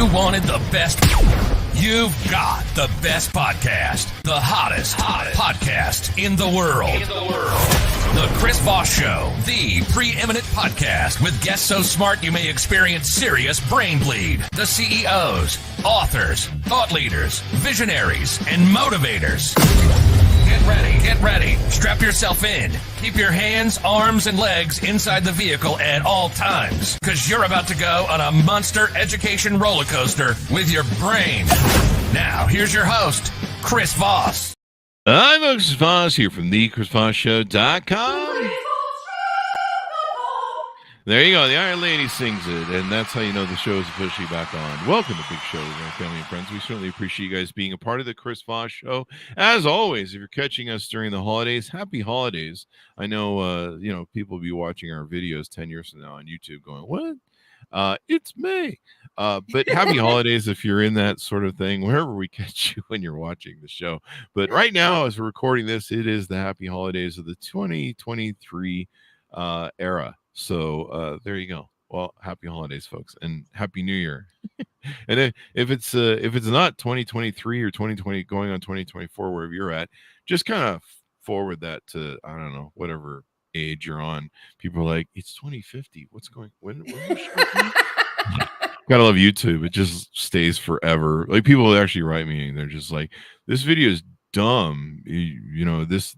You wanted the best. You've got the best podcast. The hottest podcast in the world. The Chris Voss Show. The preeminent podcast with guests so smart you may experience serious brain bleed. The CEOs, authors, thought leaders, visionaries, and motivators. Get ready. Strap yourself in. Keep your hands, arms, and legs inside the vehicle at all times, because you're about to go on a monster education roller coaster with your brain. Now, here's your host, Chris Voss. I'm Chris Voss here from thechrisvossshow.com. There you go. The Iron Lady sings it, and that's how you know the show is officially back on. Welcome to Big Show with our family and friends. We certainly appreciate you guys being a part of the Chris Voss Show. As always, if you're catching us during the holidays, happy holidays. I know, people will be watching our videos 10 years from now on YouTube going, what? It's May. But happy holidays if you're in that sort of thing, wherever we catch you when you're watching the show. But right now, as we're recording this, it is the happy holidays of the 2023 era. So there you go. Well, happy holidays, folks, and happy New Year. And if it's not 2023 or 2020 going on 2024, wherever you're at, just kind of forward that to, I don't know, whatever age you're on. People are like, it's 2050. What's going? When Gotta love YouTube. It just stays forever. Like, people actually write me and they're just like, this video is dumb. This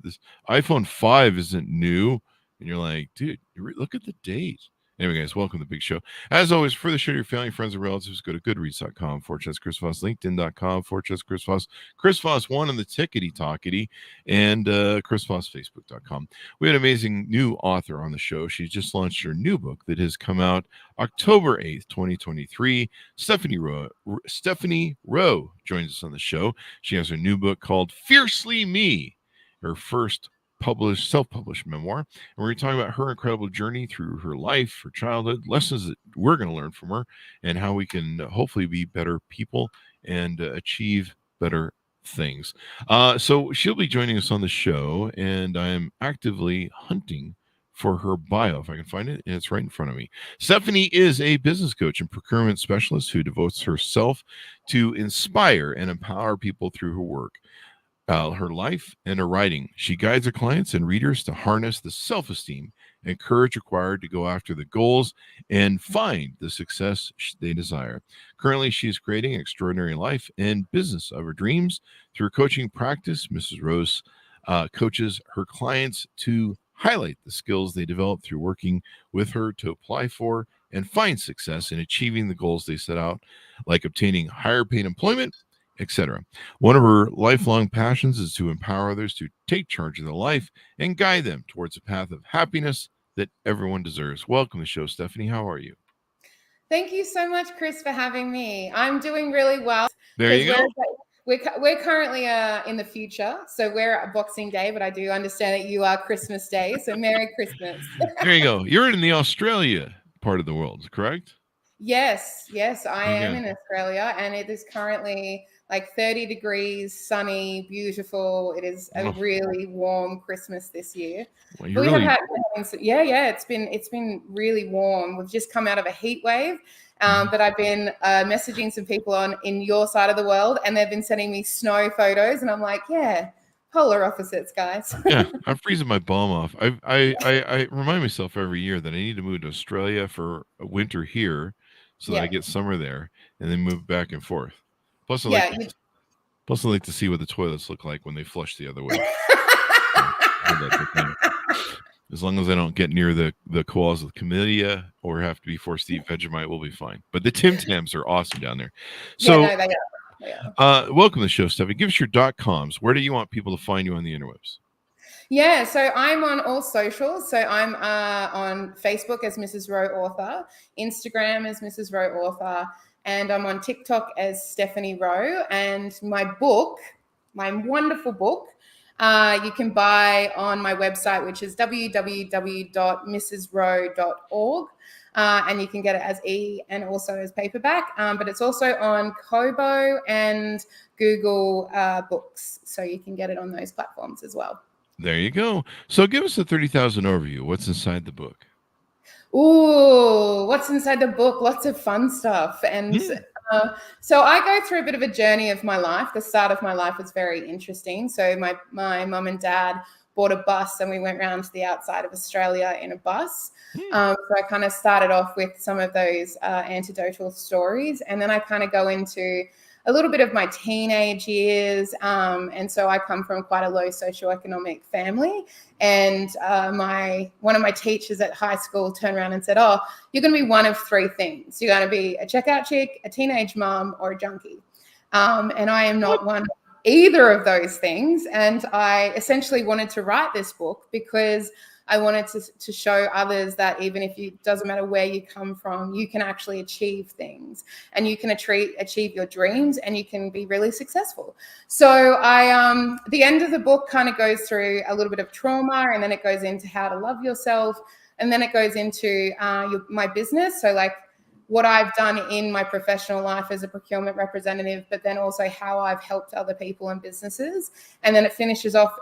iPhone 5 isn't new. And you're like, dude, look at the date. Anyway, guys, welcome to the Big Show. As always, for the show, your family, friends, and relatives, go to goodreads.com/Chris Voss, LinkedIn.com/Chris Voss, Chris Voss 1 on the tickety-talkety, and Chris Voss, Facebook.com. We had an amazing new author on the show. She just launched her new book that has come out October 8th, 2023. Stephanie Rowe joins us on the show. She has her new book called Fiercely Me, her first self-published memoir, and we're going to talk about her incredible journey through her life, her childhood, lessons that we're going to learn from her, and how we can hopefully be better people and achieve better things. So she'll be joining us on the show, and I'm actively hunting for her bio, if I can find it, and it's right in front of me. Stephanie is a business coach and procurement specialist who devotes herself to inspire and empower people through her work, her life, and her writing. She guides her clients and readers to harness the self-esteem and courage required to go after the goals and find the success they desire. Currently, she is creating an extraordinary life and business of her dreams. Through her coaching practice, Mrs. Rose coaches her clients to highlight the skills they develop through working with her to apply for and find success in achieving the goals they set out, like obtaining higher paid employment, etc. One of her lifelong passions is to empower others to take charge of their life and guide them towards a path of happiness that everyone deserves. Welcome to the show, Stephanie. How are you? Thank you so much, Chris, for having me. I'm doing really well. There you go. We're currently in the future, so we're at Boxing Day, but I do understand that you are Christmas Day, so Merry Christmas. There you go. You're in the Australia part of the world, correct? Yes, I am in Australia, and it is currently like 30 degrees, sunny, beautiful. It is a really warm Christmas this year. Well, it's been really warm. We've just come out of a heat wave, but I've been messaging some people in your side of the world, and they've been sending me snow photos, and I'm like, yeah, polar opposites, guys. Yeah, I'm freezing my bum off. I remind myself every year that I need to move to Australia for winter here, so that I get summer there, and then move back and forth. Plus, I like to see what the toilets look like when they flush the other way. As long as I don't get near the koalas with chlamydia or have to be forced to eat Vegemite, we'll be fine. But the Tim Tams are awesome down there. So, welcome to the show, Stephanie. Give us your .coms. Where do you want people to find you on the interwebs? Yeah, so I'm on all socials. So I'm on Facebook as Mrs. Rowe Author, Instagram as Mrs. Rowe Author, and I'm on TikTok as Stephanie Rowe. And my book, my wonderful book, you can buy on my website, which is www.mrsrowe.org. And you can get it as and also as paperback. But it's also on Kobo and Google Books. So you can get it on those platforms as well. There you go. So give us a 30,000 overview. What's inside the book? Ooh, what's inside the book? Lots of fun stuff. And So I go through a bit of a journey of my life. The start of my life was very interesting. So my mum and dad bought a bus and we went round to the outside of Australia in a bus. So I kind of started off with some of those anecdotal stories, and then I kind of go into a little bit of my teenage years. And so I come from quite a low socioeconomic family. And one of my teachers at high school turned around and said, "Oh, you're going to be one of three things. You're going to be a checkout chick, a teenage mom, or a junkie." And I am not one of either of those things. And I essentially wanted to write this book because I wanted to show others that even if it doesn't matter where you come from, you can actually achieve things, and you can achieve your dreams, and you can be really successful. So the end of the book kind of goes through a little bit of trauma, and then it goes into how to love yourself, and then it goes into my business. So like what I've done in my professional life as a procurement representative, but then also how I've helped other people and businesses. And then it finishes off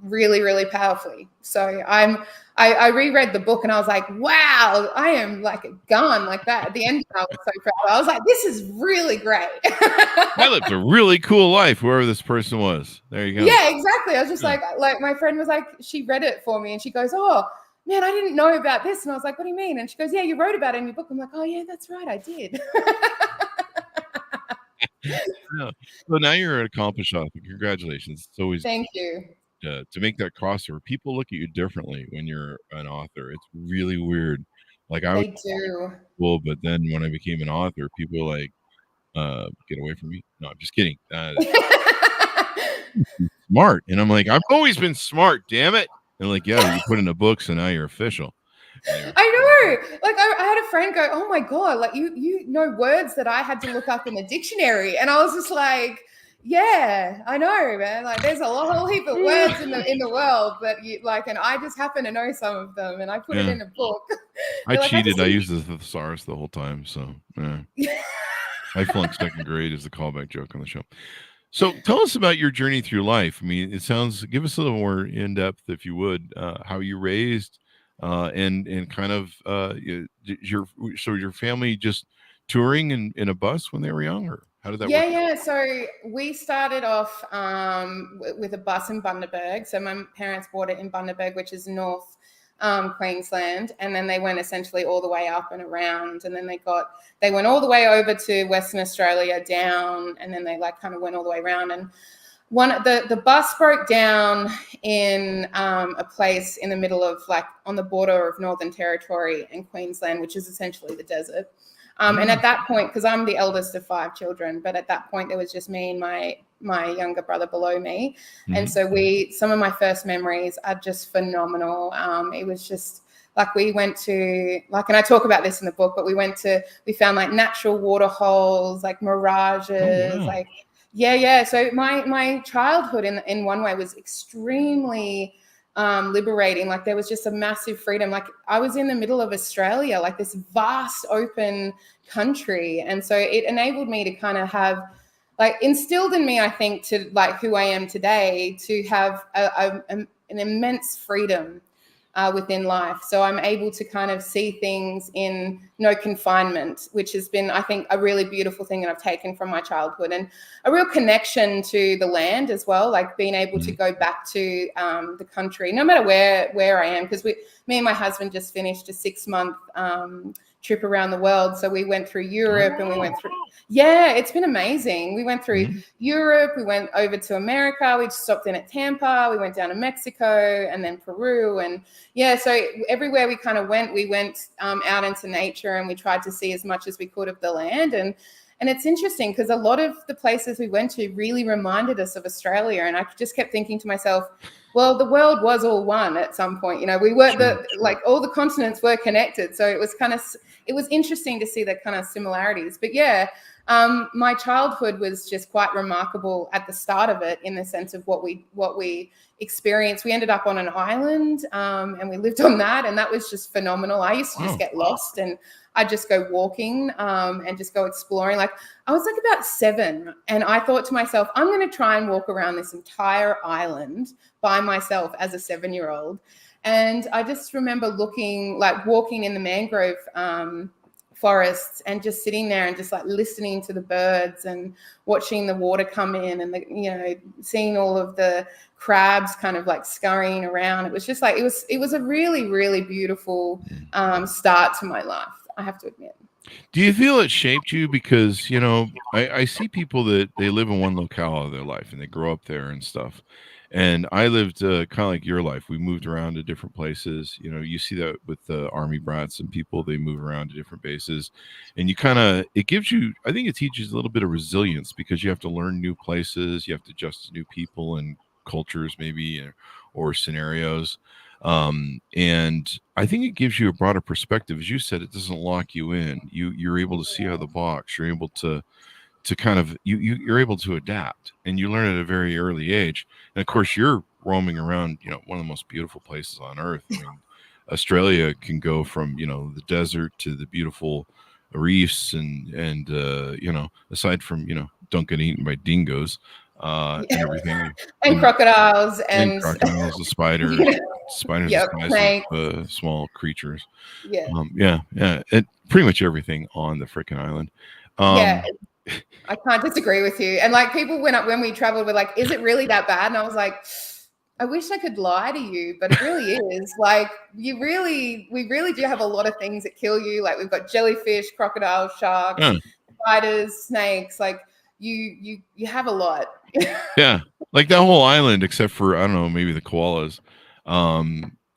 really, really powerfully. So I reread the book and I was like, wow, I am like a gun like that. At the end, I was so proud. I was like, this is really great. I lived a really cool life, whoever this person was. There you go. Yeah, exactly. I was just like my friend was like, she read it for me and she goes, "Oh man, I didn't know about this." And I was like, "What do you mean?" And she goes, "Yeah, you wrote about it in your book." I'm like, "Oh yeah, that's right, I did." Yeah. So now you're an accomplished author. Congratulations. It's always Thank you. to make that crossover. People look at you differently when you're an author. It's really weird. Like I was They do. cool, but then when I became an author, people were like, get away from me. No, I'm just kidding. Smart. And I'm like, I've always been smart, damn it. And like, yeah, you put in a book, so now you're official. I know. Like I had a friend go, "Oh my God, like you know words that I had to look up in a dictionary." And I was just like, "Yeah, I know, man. Like there's a whole heap of words in the world, but you like, and I just happen to know some of them, and I put it in a book." I cheated. I used the thesaurus the whole time. So yeah. I flunked second grade as the callback joke on the show. So tell us about your journey through life. I mean, give us a little more in depth, if you would, how you raised, and kind of your family just touring in a bus when they were young, or how did that work? Yeah. So we started off with a bus in Bundaberg. So my parents bought it in Bundaberg, which is north Queensland, and then they went essentially all the way up and around, and then they went all the way over to Western Australia down, and then they like kind of went all the way around. And the bus broke down in a place in the middle of like on the border of Northern Territory and Queensland, which is essentially the desert. And at that point, because I'm the eldest of 5 children, but at that point there was just me and my younger brother below me. And so some of my first memories are just phenomenal. It was just like we went to and I talk about this in the book, but we found like natural water holes, like mirages, like yeah. So my childhood in one way was extremely liberating. Like there was just a massive freedom. Like I was in the middle of Australia, like this vast open country. And so it enabled me to kind of have like instilled in me, I think, to like who I am today, to have an immense freedom within life. So I'm able to kind of see things in no confinement, which has been, I think, a really beautiful thing that I've taken from my childhood, and a real connection to the land as well, like being able to go back to the country, no matter where I am, because me and my husband just finished a 6-month trip around the world. So we went through Europe and we went through, it's been amazing. We went through Europe, we went over to America, we stopped in at Tampa, we went down to Mexico and then Peru. And so everywhere we kind of went, we went out into nature and we tried to see as much as we could of the land. And it's interesting because a lot of the places we went to really reminded us of Australia. And I just kept thinking to myself, well, the world was all one at some point. You know, we were like all the continents were connected. So it was interesting to see the kind of similarities. But my childhood was just quite remarkable at the start of it, in the sense of what we experienced. We ended up on an island and we lived on that, and that was just phenomenal. I used to just get lost, and I'd just go walking and just go exploring. Like I was like about 7, and I thought to myself, I'm going to try and walk around this entire island by myself as a 7-year-old. And I just remember walking in the mangrove forests and just sitting there and just like listening to the birds and watching the water come in and seeing all of the crabs kind of like scurrying around. It was just like it was a really, really beautiful start to my life, I have to admit. Do you feel it shaped you? Because, I see people that they live in one locale of their life and they grow up there and stuff. And I lived kind of like your life. We moved around to different places. You see that with the Army brats and people, they move around to different bases. And it gives you, I think it teaches a little bit of resilience because you have to learn new places. You have to adjust to new people and cultures maybe or scenarios. And I think it gives you a broader perspective. As you said, it doesn't lock you in. You're able to see out of the box. You're able to kind of you're able to adapt, and you learn at a very early age. And of course, you're roaming around, one of the most beautiful places on earth. I mean, Australia can go from the desert to the beautiful reefs, and aside from don't get eaten by dingoes and everything, and crocodiles and crocodiles, the spiders. Spiders Yep, the size of small creatures. And pretty much everything on the freaking island. I can't disagree with you. And like people when we traveled were like, is it really that bad? And I was like, I wish I could lie to you, but it really is. Like we really do have a lot of things that kill you. Like we've got jellyfish, crocodiles, sharks, spiders, snakes. Like you have a lot. Yeah, like that whole island, except for I don't know, maybe the koalas,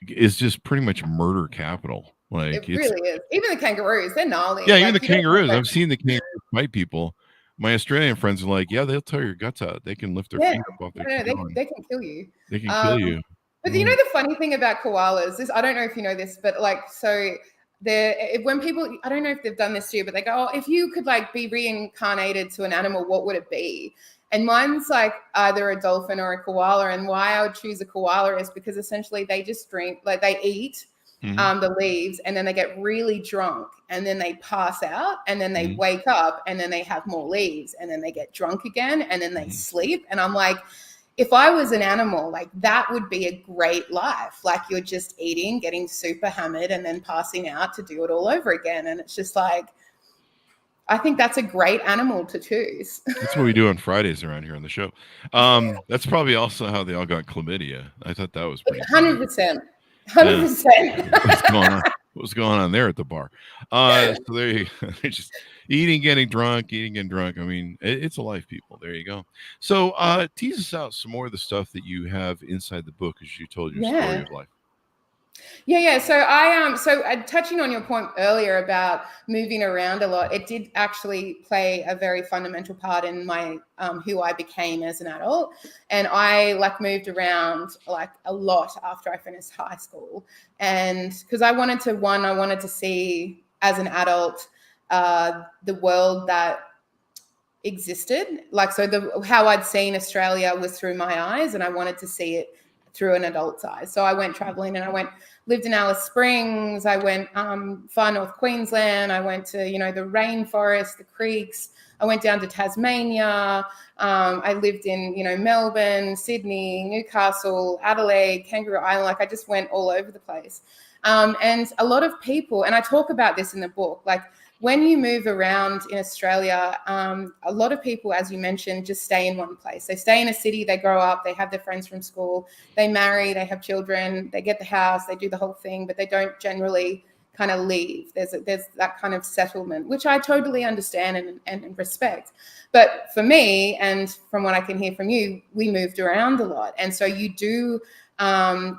is just pretty much murder capital. Like it really is. Even the kangaroos, they're gnarly. Yeah, even the kangaroos. I've seen the kangaroos fight people. My Australian friends are like, yeah, they'll tear your guts out. They can lift their feet up off their they can kill you. They can kill you. But you know the funny thing about koalas is, I don't know if you know this, but like, so when people, I don't know if they've done this to you, but they go, oh, if you could like be reincarnated to an animal, what would it be? And mine's like either a dolphin or a koala. And why I would choose a koala is because essentially they just drink, like they eat the leaves, and then they get really drunk, and then they pass out, and then they wake up, and then they have more leaves, and then they get drunk again, and then they sleep. And I'm like, if I was an animal, like that would be a great life. Like you're just eating, getting super hammered, and then passing out to do it all over again. And it's just like, I think that's a great animal to choose. That's what we do on Fridays around here on the show. That's probably also how they all got chlamydia. I thought that was pretty 100%. 100%. What's going on there at the bar? So there you go. Just eating, getting drunk. I mean, it's a life, people. There you go. So tease us out some more of the stuff that you have inside the book as you told your story of life. Yeah. So touching on your point earlier about moving around a lot, it did actually play a very fundamental part in my who I became as an adult. And I like moved around like a lot after I finished high school. And because I wanted to see as an adult the world that existed. Like, so how I'd seen Australia was through my eyes, and I wanted to see it through an adult's eyes. So I went traveling, and lived in Alice Springs. I went far north Queensland. I went to, the rainforest, the creeks. I went down to Tasmania. I lived in, Melbourne, Sydney, Newcastle, Adelaide, Kangaroo Island. Like I just went all over the place. And a lot of people, and I talk about this in the book, like when you move around in Australia, a lot of people, as you mentioned, just stay in one place. They stay in a city, they grow up, they have their friends from school, they marry, they have children, they get the house, they do the whole thing, but they don't generally kind of leave. There's that kind of settlement, which I totally understand and respect. But for me, and from what I can hear from you, we moved around a lot. And so you do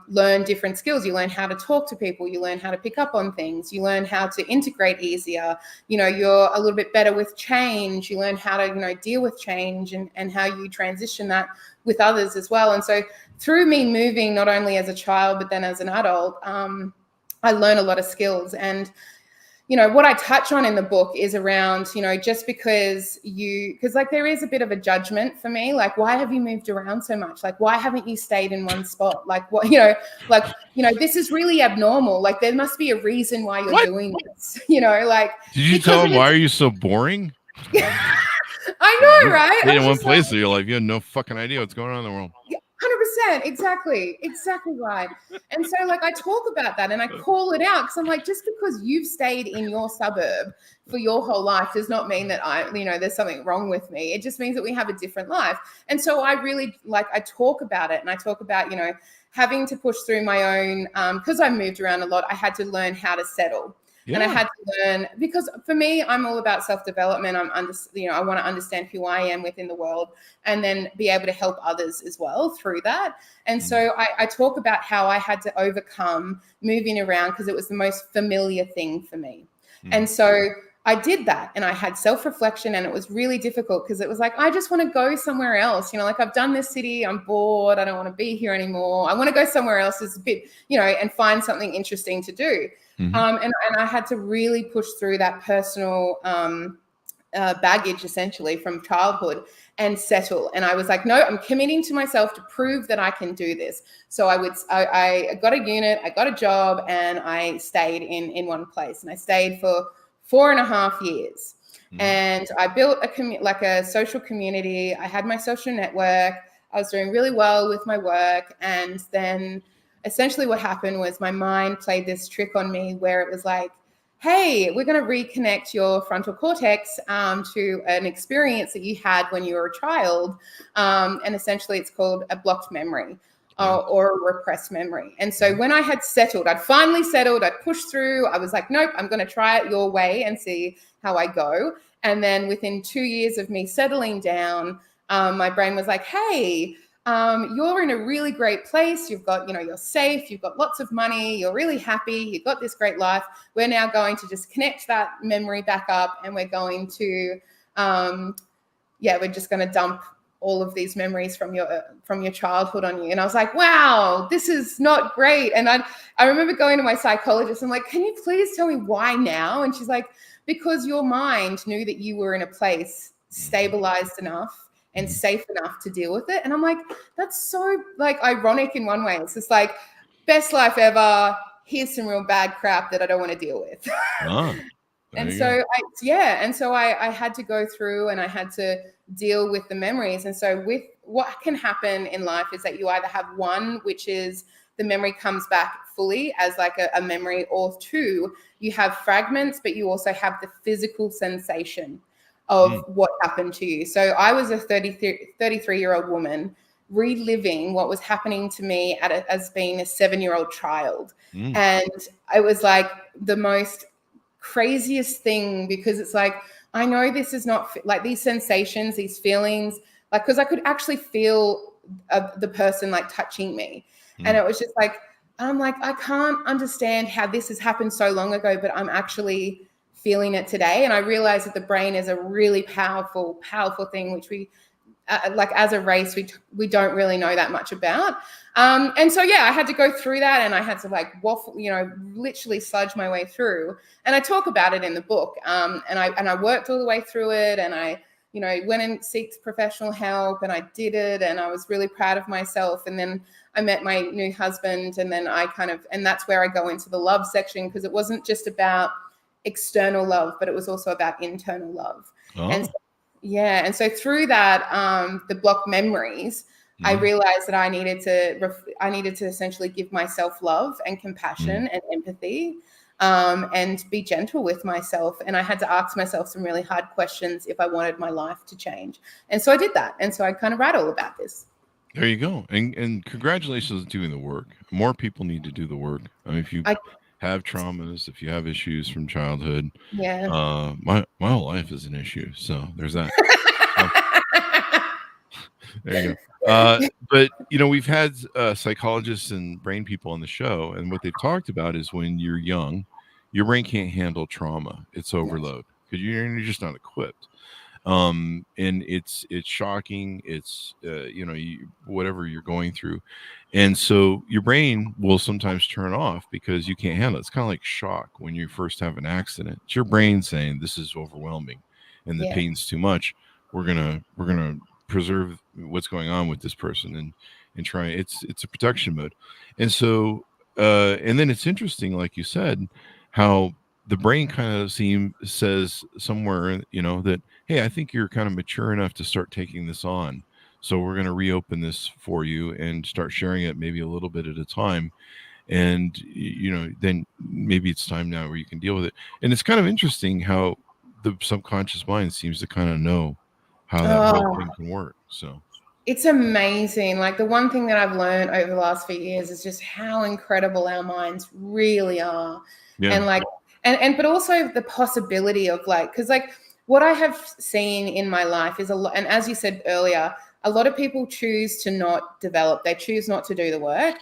learn different skills. You learn how to talk to people. You learn how to pick up on things. You learn how to integrate easier. You're a little bit better with change. You learn how to, deal with change and how you transition that with others as well. And so through me moving, not only as a child, but then as an adult, I learned a lot of skills. And what I touch on in the book is around, just because like there is a bit of a judgment for me, like, why have you moved around so much? Like, why haven't you stayed in one spot? Like, what, this is really abnormal. Like, there must be a reason why you're doing this, like. Did you tell them, why are you so boring? I know, right? In one place of your life, you have no fucking idea what's going on in the world. 100%. Exactly right. And so like I talk about that and I call it out because I'm like, just because you've stayed in your suburb for your whole life does not mean that there's something wrong with me. It just means that we have a different life. And so I really I talk about it, and I talk about, having to push through my own, because I moved around a lot, I had to learn how to settle. Yeah. And I had to learn, because for me, I'm all about self-development. I want to understand who I am within the world and then be able to help others as well through that. And so I talk about how I had to overcome moving around because it was the most familiar thing for me. And so I did that, and I had self-reflection, and it was really difficult because it was like, I just want to go somewhere else. I've done this city, I'm bored, I don't want to be here anymore. I want to go somewhere else, it's a bit, and find something interesting to do. And I had to really push through that personal baggage, essentially, from childhood and settle. And I was like, no, I'm committing to myself to prove that I can do this. So I got a unit, I got a job, and I stayed in one place. And I stayed for 4.5 years. And I built a social community. I had my social network. I was doing really well with my work. And then essentially what happened was my mind played this trick on me where it was like, hey, we're going to reconnect your frontal cortex to an experience that you had when you were a child. And essentially it's called a blocked memory. Or a repressed memory. And so when I had settled, I'd finally settled, I'd pushed through, I was like, nope, I'm going to try it your way and see how I go. And then within 2 years of me settling down, my brain was like, hey, you're in a really great place. You've got, you're safe, you've got lots of money, you're really happy, you've got this great life. We're now going to just connect that memory back up, and we're going to, we're just going to dump all of these memories from your childhood on you. And I was like, wow, this is not great. And I remember going to my psychologist. I'm like, can you please tell me why now? And she's like, because your mind knew that you were in a place stabilized enough and safe enough to deal with it. And I'm like, that's so ironic in one way. It's just like, best life ever. Here's some real bad crap that I don't want to deal with. And so I had to go through, and I had to deal with the memories. And so with what can happen in life is that you either have one, which is the memory comes back fully as like a memory, or two, you have fragments, but you also have the physical sensation of what happened to you. So I was a 33-year-old woman reliving what was happening to me as being a 7-year-old child. And it was like the most craziest thing, because it's like, I know this is not like these sensations, these feelings, like, because I could actually feel the person like touching me. And it was just like, I'm like, I can't understand how this has happened so long ago, but I'm actually feeling it today. And I realized that the brain is a really powerful thing, which we as a race, we don't really know that much about. And so, I had to go through that, and I had to waffle, literally sludge my way through. And I talk about it in the book. And I worked all the way through it, and I, went and sought professional help, and I did it, and I was really proud of myself. And then I met my new husband, and then and that's where I go into the love section, because it wasn't just about external love, but it was also about internal love. And so through that, the blocked memories, I realized that I needed to essentially give myself love and compassion and empathy, and be gentle with myself. And I had to ask myself some really hard questions if I wanted my life to change. And so I did that. And so I kind of write all about this. There you go. And congratulations on doing the work. More people need to do the work. I mean, if you have traumas, if you have issues from childhood, my whole life is an issue. So there's that. There you go. But we've had psychologists and brain people on the show, and what they've talked about is when you're young, your brain can't handle trauma. It's overload because you're just not equipped. And it's shocking. It's whatever you're going through, and so your brain will sometimes turn off because you can't handle it. It's kind of like shock when you first have an accident. It's your brain saying this is overwhelming, and the pain's too much. We're gonna preserve what's going on with this person and try. It's a protection mode, and so and then it's interesting, like you said, how the brain kind of says somewhere, that, hey, I think you're kind of mature enough to start taking this on. So we're going to reopen this for you and start sharing it maybe a little bit at a time. And, then maybe it's time now where you can deal with it. And it's kind of interesting how the subconscious mind seems to kind of know how that whole Oh, thing can work. So, it's amazing. Like the one thing that I've learned over the last few years is just how incredible our minds really are. yeah. And like, but also the possibility of like, because like what I have seen in my life is a lot. And as you said earlier, a lot of people choose to not develop, they choose not to do the work.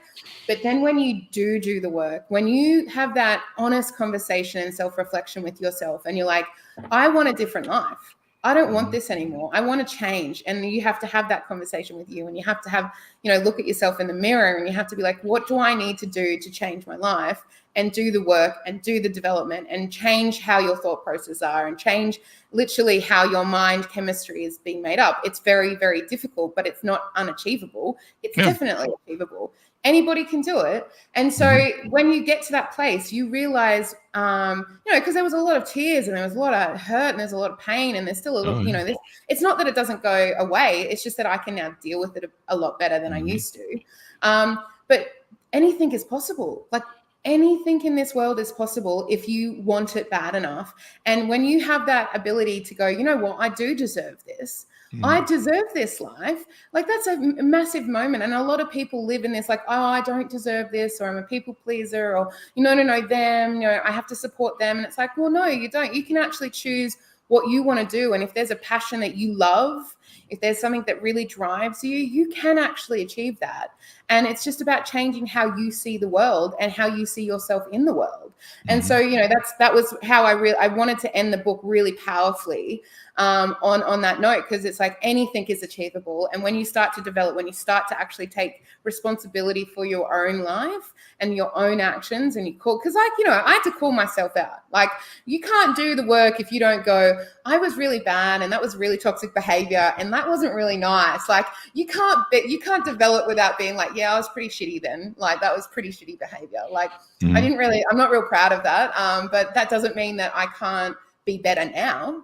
But then when you do the work, when you have that honest conversation and self-reflection with yourself, and you're like, I want a different life. I don't want this anymore. I want to change. And you have to have that conversation with you, and you have to have, look at yourself in the mirror, and you have to be like, what do I need to do to change my life, and do the work and do the development and change how your thought processes are and change literally how your mind chemistry is being made up. It's very, very difficult, but it's not unachievable. It's definitely achievable. Anybody can do it. And so when you get to that place, you realize, because there was a lot of tears and there was a lot of hurt and there's a lot of pain, and there's still a little, it's not that it doesn't go away. It's just that I can now deal with it a lot better than I used to. But anything is possible. Like anything in this world is possible if you want it bad enough. And when you have that ability to go, you know what, I do deserve this. I deserve this life. Like that's a massive moment. And a lot of people live in this like, oh, I don't deserve this, or I'm a people pleaser, or no, them, I have to support them. And it's like, well, no, you don't. You can actually choose what you want to do. And if there's a passion that you love, if there's something that really drives you, you can actually achieve that. And it's just about changing how you see the world and how you see yourself in the world. And so, that was how I wanted to end the book really powerfully on that note, because it's like anything is achievable. And when you start to develop, when you start to actually take responsibility for your own life and your own actions, and you call, because like, I had to call myself out. Like you can't do the work if you don't go, I was really bad and that was really toxic behavior and that wasn't really nice. Like you can't develop without being like, yeah, I was pretty shitty then. Like that was pretty shitty behavior. Like I'm not real proud of that. But that doesn't mean that I can't be better now.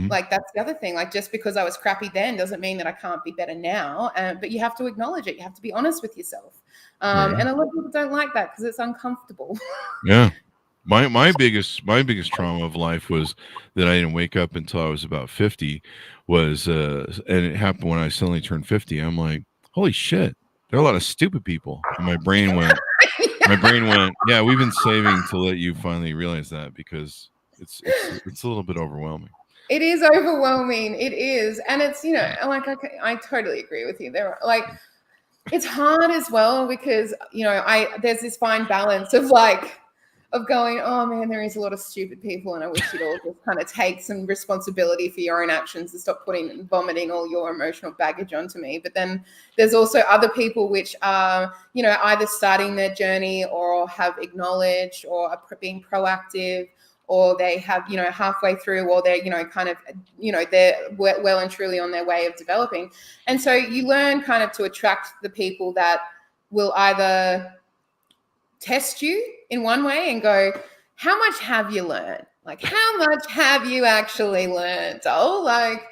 Like that's the other thing. Like just because I was crappy then doesn't mean that I can't be better now. But you have to acknowledge it. You have to be honest with yourself. And a lot of people don't like that because it's uncomfortable. Yeah. My biggest trauma of life was that I didn't wake up until I was about 50 and it happened when I suddenly turned 50. I'm like, holy shit, there are a lot of stupid people. And my brain went, yeah, we've been saving to let you finally realize that, because it's a little bit overwhelming. It is overwhelming. It is. And it's, like, I totally agree with you. There, like, it's hard as well because, there's this fine balance of going, oh man, there is a lot of stupid people and I wish you'd all just kind of take some responsibility for your own actions and stop vomiting all your emotional baggage onto me. But then there's also other people which are, either starting their journey or have acknowledged or are being proactive, or they have, halfway through, or they're, they're well and truly on their way of developing. And so you learn kind of to attract the people that will either test you in one way and go, how much have you learned? Like, how much have you actually learned? Oh, like,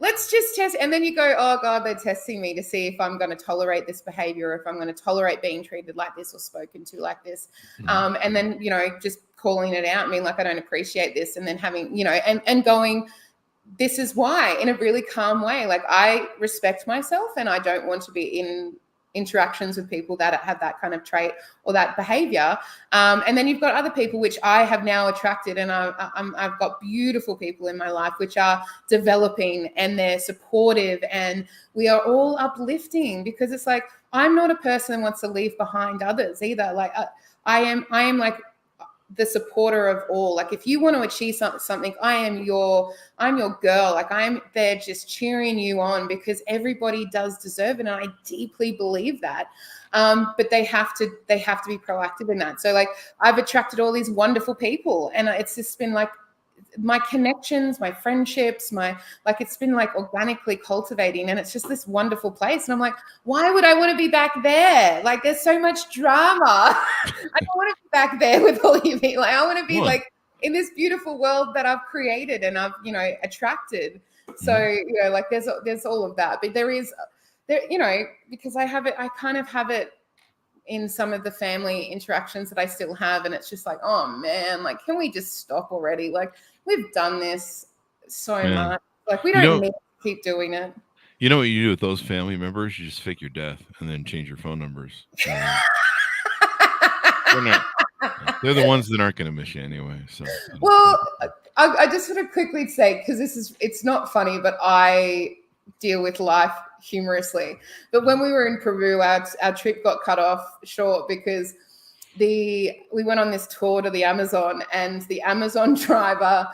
let's just test. And then you go, oh God, they're testing me to see if I'm going to tolerate this behavior, or if I'm going to tolerate being treated like this or spoken to like this. And then, just calling it out, being like, I don't appreciate this. And then having, and going, this is why, in a really calm way. Like I respect myself and I don't want to be in interactions with people that have that kind of trait or that behavior. And then you've got other people which I have now attracted, and I've got beautiful people in my life which are developing and they're supportive, and we are all uplifting, because it's like, I'm not a person that wants to leave behind others either. Like I am like the supporter of all. Like if you want to achieve something, I'm your girl. Like I'm there just cheering you on, because everybody does deserve it, and I deeply believe that. But they have to be proactive in that. So like I've attracted all these wonderful people, and it's just been like my connections, my friendships, it's been like organically cultivating, and it's just this wonderful place. And I'm like, why would I want to be back there? Like there's so much drama. I don't want to be back there with all you people. Like I want to be like in this beautiful world that I've created and I've, attracted. So, like there's all of that, but there is there, you know, because I kind of have it in some of the family interactions that I still have. And it's just like, oh man, like, can we just stop already? Like, we've done this so much. Like, we don't need to keep doing it. You know what you do with those family members? You just fake your death and then change your phone numbers. They're the ones that aren't going to miss you anyway. So, well, I just want to quickly say, because it's not funny, but I deal with life humorously. But when we were in Peru, our trip got cut off short because we went on this tour to the Amazon, and the Amazon driver,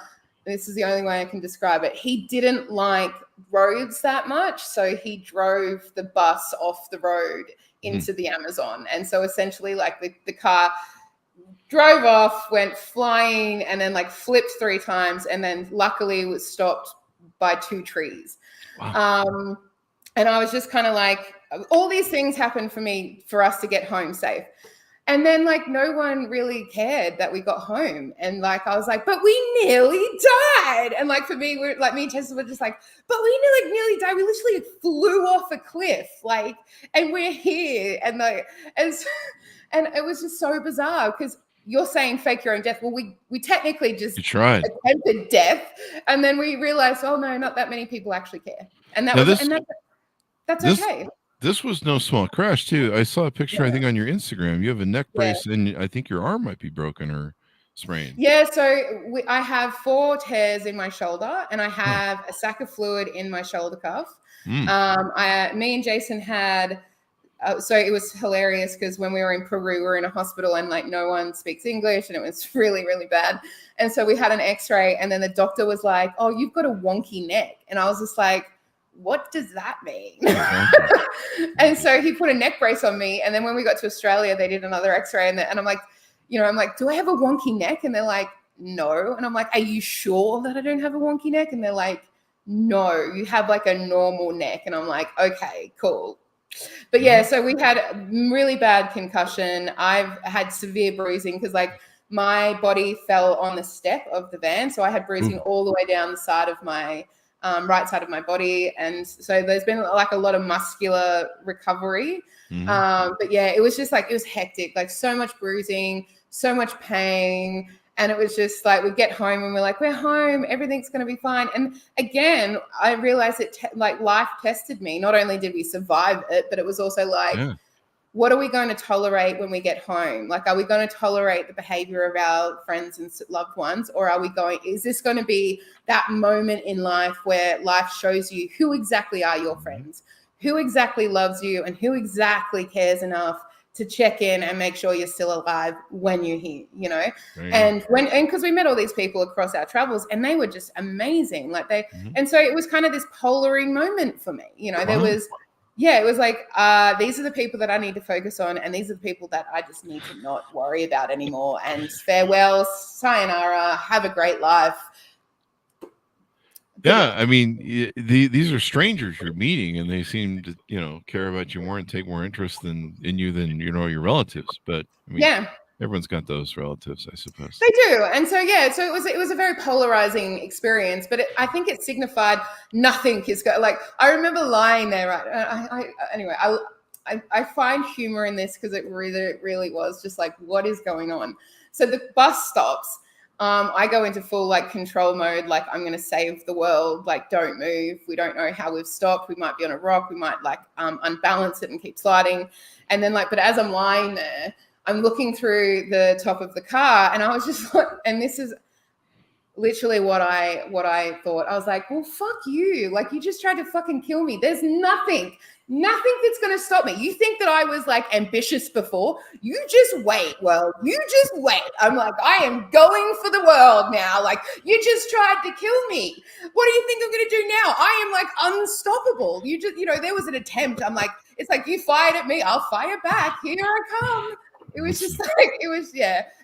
this is the only way I can describe it, he didn't like roads that much, so he drove the bus off the road into the Amazon. And so essentially, like, the car drove off, went flying, and then like flipped 3 times, and then luckily was stopped by 2 trees. Wow. And I was just kind of like, all these things happened for us to get home safe. And then, like, no one really cared that we got home. And, like, I was like, but we nearly died. And, like, for me, me and Tessa were just like, but we nearly died. We literally flew off a cliff, like, and we're here. And, like, and it was just so bizarre because you're saying fake your own death. Well, we technically just attempted death. And then we realized, oh, no, not that many people actually care. And that's okay. This was no small crash, too. I saw a picture, I think, on your Instagram. You have a neck brace, and I think your arm might be broken or sprained. Yeah, so I have 4 tears in my shoulder, and I have a sac of fluid in my shoulder cuff. Me and Jason had... so it was hilarious because when we were in Peru, we were in a hospital and, like, no one speaks English, and it was really, really bad. And so we had an x-ray, and then the doctor was like, oh, you've got a wonky neck. And I was just like, what does that mean? And so he put a neck brace on me. And then when we got to Australia, they did another x-ray. And I'm like, do I have a wonky neck? And they're like, no. And I'm like, are you sure that I don't have a wonky neck? And they're like, no, you have like a normal neck. And I'm like, okay, cool. But yeah, so we had a really bad concussion. I've had severe bruising because, like, my body fell on the step of the van. So I had bruising all the way down the side of my right side of my body. And so there's been like a lot of muscular recovery. But yeah, it was just like, it was hectic, like so much bruising, so much pain. And it was just like, we get home and we're like, we're home, everything's going to be fine. And again, I realized like life tested me. Not only did we survive it, but it was also like, what are we going to tolerate when we get home? Like, are we going to tolerate the behavior of our friends and loved ones? Or is this going to be that moment in life where life shows you who exactly are your friends, who exactly loves you, and who exactly cares enough to check in and make sure you're still alive when you're here, you know? And because we met all these people across our travels, and they were just amazing. Like and so it was kind of this polaring moment for me, you know. There was, it was like, these are the people that I need to focus on, and these are the people that I just need to not worry about anymore. And farewell, sayonara, have a great life. Yeah, I mean, these are strangers you're meeting, and they seem to, you know, care about you more and take more interest in you than, you know, your relatives. But I mean, everyone's got those relatives, I suppose. They do, and so it was a very polarizing experience. But I think it signified nothing is going. Like, I remember lying there. Right, anyway, I find humor in this because it really was just like, what is going on? So the bus stops. I go into full like control mode, like I'm going to save the world, like don't move. We don't know how we've stopped. We might be on a rock. We might like unbalance it and keep sliding. And then but as I'm lying there, I'm looking through the top of the car, and I was just like, and this is literally what I thought. I was like, well, fuck you. Like, you just tried to fucking kill me. There's nothing that's going to stop me. You think that I was like ambitious before? You just wait. Well, you just wait. I'm like, I am going for the world now. Like, you just tried to kill me. What do you think I'm going to do now? I am like unstoppable. You just, you know, there was an attempt. I'm like, it's like, you fired at me, I'll fire back. Here I come. It was just like, it was,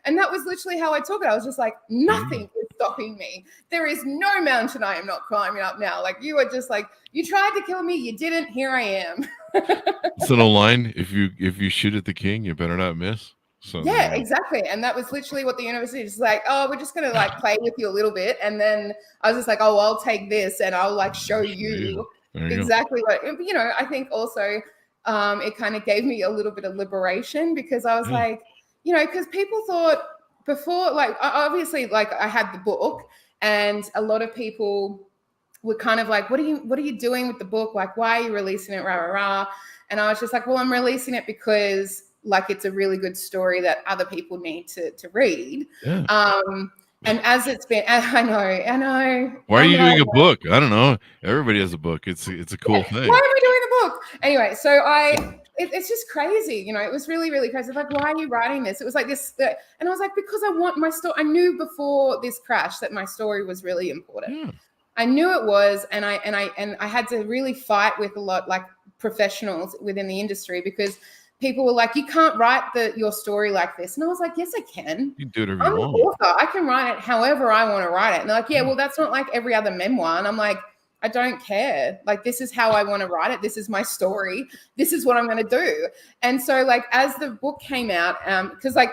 and that was literally how I took it. I was just like, nothing is stopping me. There is no mountain I am not climbing up now. Like, you are just like, you tried to kill me, you didn't, here I am. It's an old line, if you shoot at the king, you better not miss. So yeah, exactly. And that was literally what the university is like, oh, we're just going to like play with you a little bit. And then I was just like, oh, I'll take this and I'll like show you exactly what, I think also it kind of gave me a little bit of liberation, because I was like, because people thought before, like, obviously, like, I had the book, and a lot of people were kind of like, what are you doing with the book? Like, why are you releasing it? Rah, rah, rah. And I was just like, well, I'm releasing it because, like, it's a really good story that other people need to read. Yeah. And as it's been, I know. Why are you doing a book? I don't know. Everybody has a book. It's a cool thing. Why am I doing the book? Anyway, so it's just crazy. It was really, really crazy. Like, why are you writing this? It was like this. And I was like, because I want my story. I knew before this crash that my story was really important. Yeah. I knew it was. And I had to really fight with a lot, like, professionals within the industry, because people were like, you can't write your story like this. And I was like, yes, I can. You can do whatever I'm you an want. author. I can write it however I want to write it. And they're like, yeah, well, that's not like every other memoir. And I'm like, I don't care. Like, this is how I want to write it. This is my story. This is what I'm going to do. And so, like, as the book came out, because, like,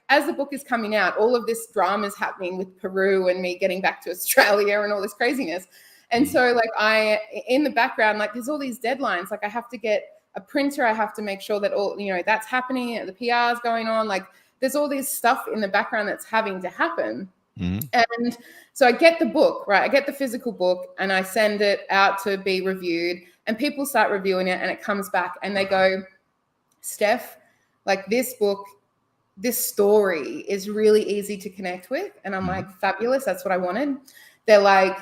as the book is coming out, all of this drama is happening with Peru and me getting back to Australia and all this craziness. And so, like, in the background, like, there's all these deadlines. Like, I have to get a printer. I have to make sure that all, that's happening. The PR is going on. Like, there's all this stuff in the background that's having to happen. Mm-hmm. And so I get the book, right? I get the physical book and I send it out to be reviewed, and people start reviewing it, and it comes back and they go, Steph, like, this book, this story is really easy to connect with. And I'm like, fabulous. That's what I wanted. They're like,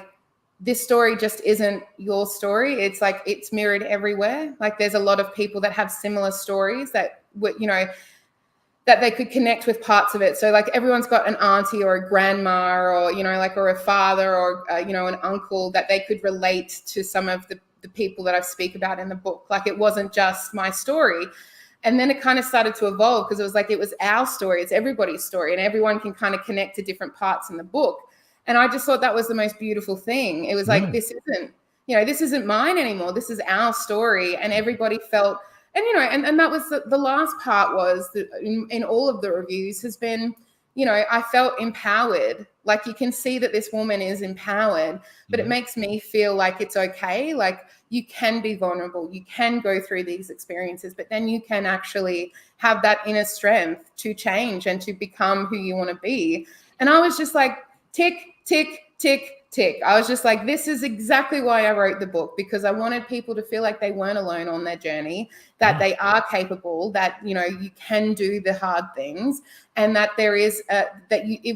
this story just isn't your story. It's like, it's mirrored everywhere. Like, there's a lot of people that have similar stories that would, that they could connect with parts of it. So, like, everyone's got an auntie or a grandma or, or a father or, an uncle that they could relate to some of the people that I speak about in the book. Like, it wasn't just my story. And then it kind of started to evolve, because it was like, it was our story. It's everybody's story, and everyone can kind of connect to different parts in the book. And I just thought that was the most beautiful thing. It was like, this isn't mine anymore. This is our story. And everybody felt, and that was the last part, was that in all of the reviews has been, I felt empowered. Like, you can see that this woman is empowered, but it makes me feel like it's okay. Like, you can be vulnerable. You can go through these experiences, but then you can actually have that inner strength to change and to become who you want to be. And I was just like, tick, tick, tick, tick. I was just like, this is exactly why I wrote the book, because I wanted people to feel like they weren't alone on their journey, that they are capable, that, you can do the hard things, and that there is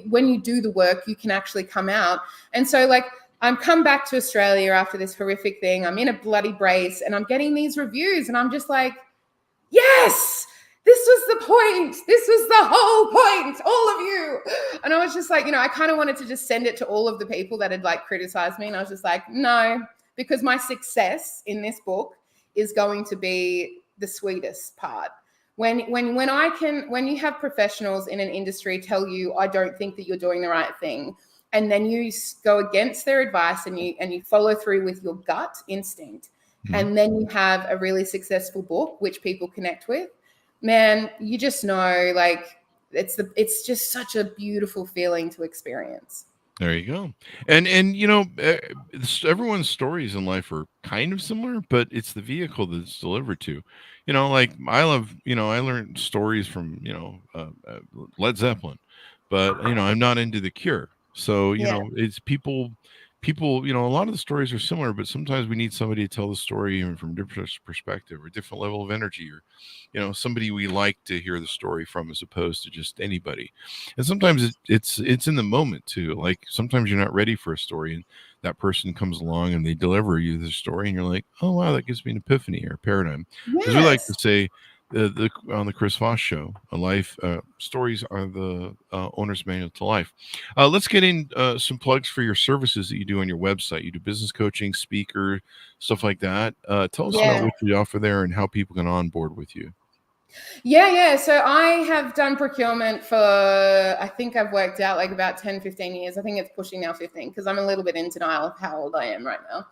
when you do the work, you can actually come out. And so, like, I'm come back to Australia after this horrific thing. I'm in a bloody brace, and I'm getting these reviews, and I'm just like, yes, this was the point. This was the whole point, all of you. And I was just like, I kind of wanted to just send it to all of the people that had, like, criticized me. And I was just like, no, because my success in this book is going to be the sweetest part. When you have professionals in an industry tell you, I don't think that you're doing the right thing, and then you go against their advice and you follow through with your gut instinct, and then you have a really successful book which people connect with, man, you just know, like, it's just such a beautiful feeling to experience. There you go. And everyone's stories in life are kind of similar, but it's the vehicle that's delivered to. Like, I learned stories from Led Zeppelin, but I'm not into The Cure. So it's people, a lot of the stories are similar, but sometimes we need somebody to tell the story even from a different perspective or a different level of energy, or somebody we like to hear the story from, as opposed to just anybody. And sometimes it's in the moment too. Like, sometimes you're not ready for a story, and that person comes along and they deliver you the story, and you're like, oh wow, that gives me an epiphany or a paradigm. Because we like to say, on the Chris Voss Show, stories are the owner's manual to life. Let's get in some plugs for your services that you do on your website. You do business coaching, speaker, stuff like that. Tell us about what you offer there and how people can onboard with you. Yeah. So I have done procurement for, I think I've worked out, like, about 10, 15 years. I think it's pushing now 15, because I'm a little bit in denial of how old I am right now.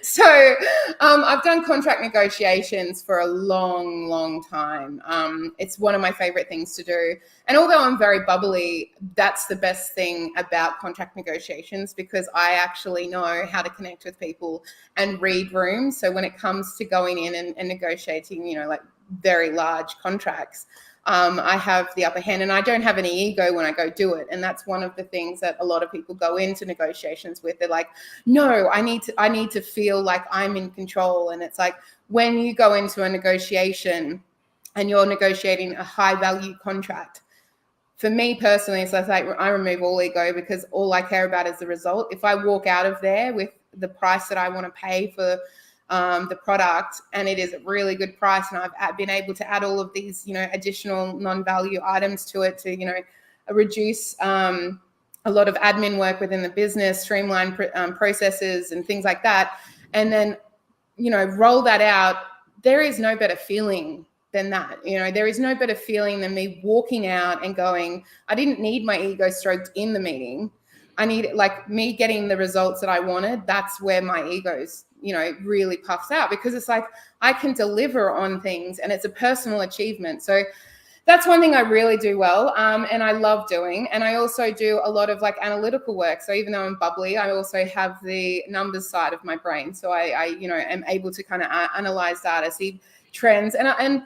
So I've done contract negotiations for a long, long time. It's one of my favorite things to do. And although I'm very bubbly, that's the best thing about contract negotiations, because I actually know how to connect with people and read rooms. So when it comes to going in and negotiating, like very large contracts, I have the upper hand, and I don't have any ego when I go do it. And that's one of the things that a lot of people go into negotiations with. They're like, no, I need to feel like I'm in control. And it's like, when you go into a negotiation and you're negotiating a high value contract, for me personally, so it's like I remove all ego, because all I care about is the result. If I walk out of there with the price that I want to pay for the product, and it is a really good price, and I've been able to add all of these, additional non-value items to it to, reduce a lot of admin work within the business, streamline processes and things like that, and then, roll that out, there is no better feeling than that. There is no better feeling than me walking out and going, I didn't need my ego stroked in the meeting. I need, like, me getting the results that I wanted. That's where my ego's, really puffs out, because it's like I can deliver on things and it's a personal achievement. So that's one thing I really do well, and I love doing. And I also do a lot of like analytical work. So even though I'm bubbly, I also have the numbers side of my brain. So I am able to kind of analyze data, see trends, and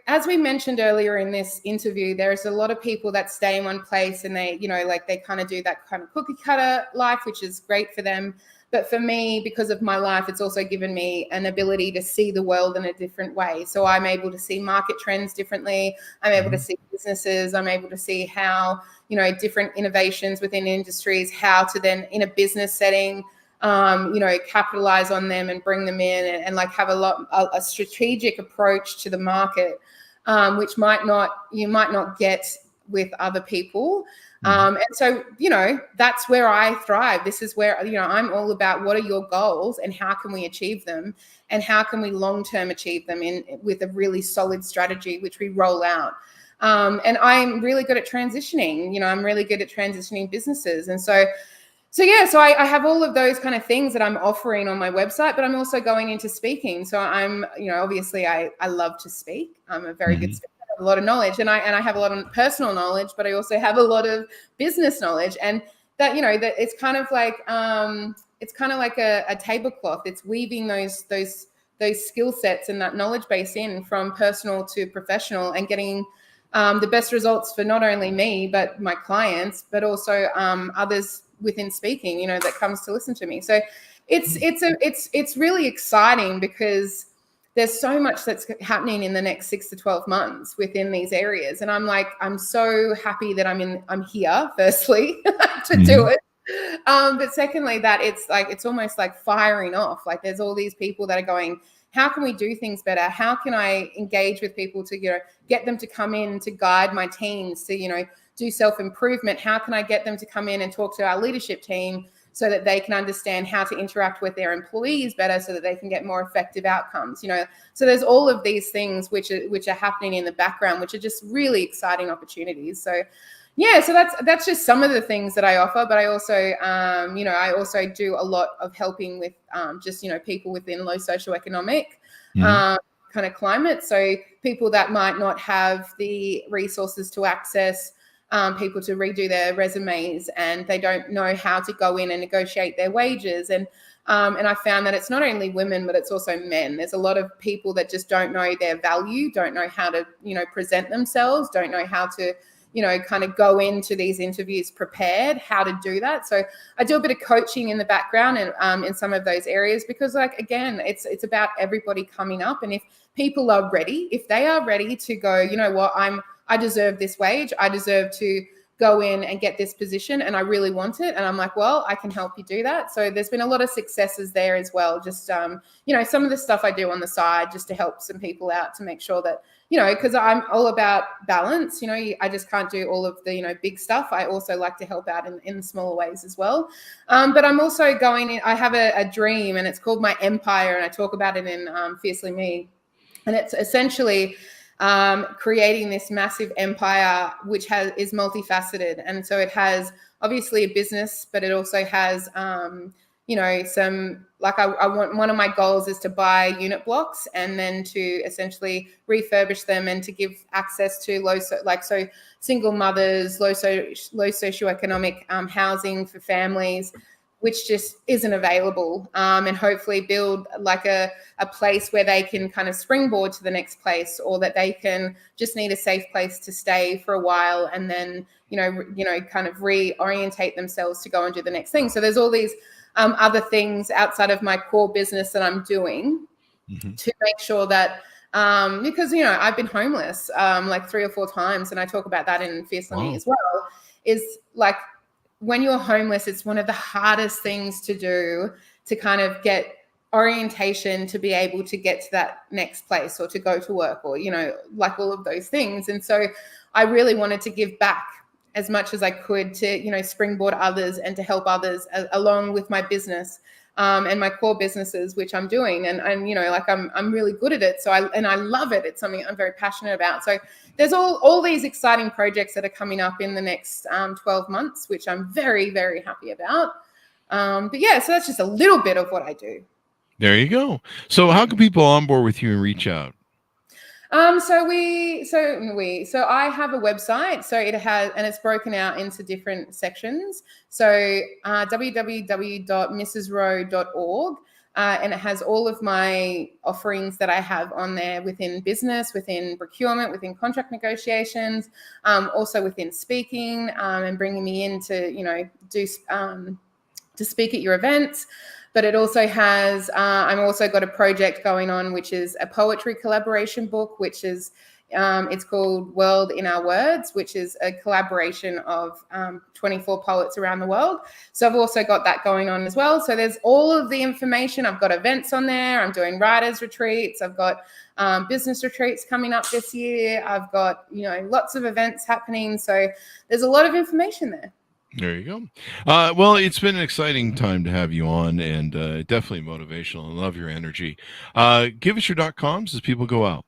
as we mentioned earlier in this interview, there's a lot of people that stay in one place, and they, they kind of do that kind of cookie cutter life, which is great for them. But for me, because of my life, it's also given me an ability to see the world in a different way. So I'm able to see market trends differently. I'm able to see businesses. I'm able to see how, different innovations within industries, how to then in a business setting, capitalize on them and bring them in, and like have a strategic approach to the market, which you might not get with other people. And so, that's where I thrive. This is where, I'm all about what are your goals and how can we achieve them, and how can we long-term achieve them with a really solid strategy, which we roll out. And I'm really good at transitioning, I'm really good at transitioning businesses. And so I have all of those kind of things that I'm offering on my website, but I'm also going into speaking. So I'm, obviously I love to speak. I'm a very good speaker. A lot of knowledge, and I have a lot of personal knowledge, but I also have a lot of business knowledge, and that that it's kind of like a tablecloth. It's weaving those skill sets and that knowledge base in from personal to professional, and getting the best results for not only me but my clients, but also others within speaking, that comes to listen to me. So it's really exciting, because there's so much that's happening in the next 6 to 12 months within these areas. And I'm so happy that I'm here, firstly, to do it. But secondly, that it's almost like firing off. Like, there's all these people that are going, how can we do things better? How can I engage with people to, get them to come in to guide my teams to, do self-improvement? How can I get them to come in and talk to our leadership team so that they can understand how to interact with their employees better, so that they can get more effective outcomes? So there's all of these things which are happening in the background, which are just really exciting opportunities. So so that's just some of the things that I offer. But I also I also do a lot of helping with just people within low socioeconomic kind of climate. So people that might not have the resources to access people to redo their resumes, and they don't know how to go in and negotiate their wages. And I found that it's not only women, but it's also men. There's a lot of people that just don't know their value, don't know how to, present themselves, don't know how to, kind of go into these interviews prepared, how to do that. So I do a bit of coaching in the background and in some of those areas, because again, it's about everybody coming up. And if people are ready, if they are ready to go, what, I deserve this wage, I deserve to go in and get this position, and I really want it. And I'm like, well, I can help you do that. So there's been a lot of successes there as well. Just, some of the stuff I do on the side just to help some people out, to make sure that, because I'm all about balance, I just can't do all of the, big stuff. I also like to help out in smaller ways as well. But I'm also going in, I have a dream, and it's called my empire. And I talk about it in Fiercely Me. And it's essentially creating this massive empire, which is multifaceted. And so it has obviously a business, but it also has, some, like I want, one of my goals is to buy unit blocks and then to essentially refurbish them and to give access to single mothers, low socioeconomic housing for families, which just isn't available, and hopefully build like a place where they can kind of springboard to the next place, or that they can just need a safe place to stay for a while and then, kind of reorientate themselves to go and do the next thing. So there's all these other things outside of my core business that I'm doing to make sure that, because, I've been homeless like 3 or 4 times, and I talk about that in Fiercely Me as well, is like, when you're homeless, it's one of the hardest things to do to kind of get orientation to be able to get to that next place or to go to work or, like all of those things. And so I really wanted to give back as much as I could to, springboard others and to help others along with my business and my core businesses, which I'm doing. And like I'm really good at it. So I love it. It's something I'm very passionate about. So there's all these exciting projects that are coming up in the next 12 months, which I'm very, very happy about. But yeah, so that's just a little bit of what I do. There you go. So how can people onboard with you and reach out? So I have a website, so it has, and it's broken out into different sections. So www.mrsrowe.org, and it has all of my offerings that I have on there within business, within procurement, within contract negotiations, also within speaking, and bringing me in to, to speak at your events. But it also has, I'm also got a project going on, which is a poetry collaboration book, which is, it's called World in Our Words, which is a collaboration of 24 poets around the world. So I've also got that going on as well. So there's all of the information. I've got events on there. I'm doing writers retreats. I've got business retreats coming up this year. I've got, lots of events happening. So there's a lot of information there. There you go. Well, it's been an exciting time to have you on, and definitely motivational. I love your energy. Give us your .coms as people go out.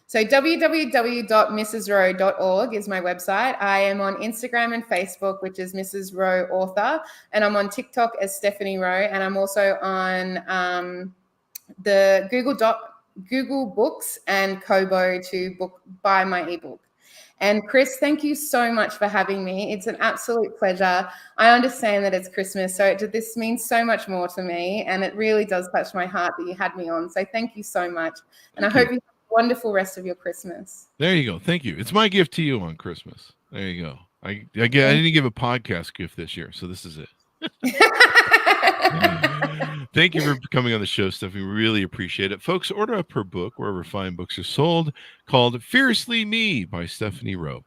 So www.mrsrowe.org is my website. I am on Instagram and Facebook, which is Mrs. Rowe Author, and I'm on TikTok as Stephanie Rowe, and I'm also on the Google Books and Kobo to buy my ebook. And Chris, thank you so much for having me. It's an absolute pleasure. I understand that it's Christmas, so this means so much more to me, and it really does touch my heart that you had me on. So thank you so much. And I hope you have a wonderful rest of your Christmas. There you go. Thank you. It's my gift to you on Christmas. There you go. I didn't give a podcast gift this year, so this is it. Thank you for coming on the show, Stephanie. We really appreciate it. Folks, order up her book wherever fine books are sold, called Fiercely Me by Stephanie Rowe.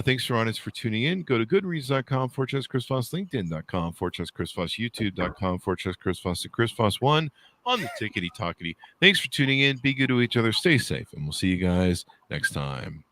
Thanks for audience for tuning in. Go to goodreads.com/Chris Voss, LinkedIn.com/Chris Voss, YouTube.com/Chris Voss, and Chris Voss 1 on the Tickety Talkety. Thanks for tuning in. Be good to each other. Stay safe, and we'll see you guys next time.